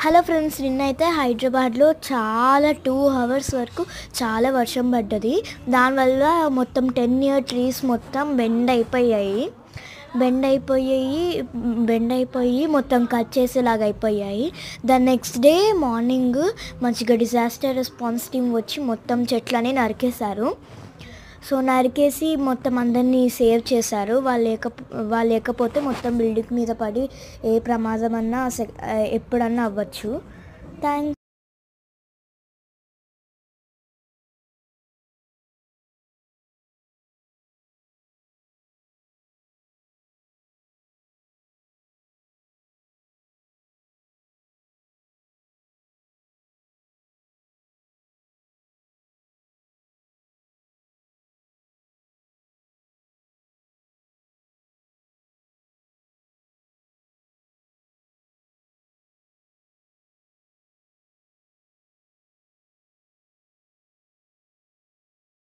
Hello friends, నిన్నైతే హైదరాబాద్లో చాలా 2 అవర్స్ వరకు చాలా వర్షం పడ్డది. దానివల్ల మొత్తం 10 ఇయర్ ట్రీస్ మొత్తం బెండ్ అయిపోయి మొత్తం కట్ చేసేలాగా అయిపోయాయి. దాని నెక్స్ట్ డే మార్నింగ్ మంచిగా డిజాస్టర్ రెస్పాన్స్ టీమ్ వచ్చి మొత్తం చెట్లని నరికేశారు. సో నరికేసి మొత్తం అందరినీ సేవ్ చేశారు. వాళ్ళు లేకపోతే మొత్తం బిల్డింగ్ మీద పడి ఏ ప్రమాదం అన్నా ఎప్పుడన్నా అవ్వచ్చు. థ్యాంక్స్.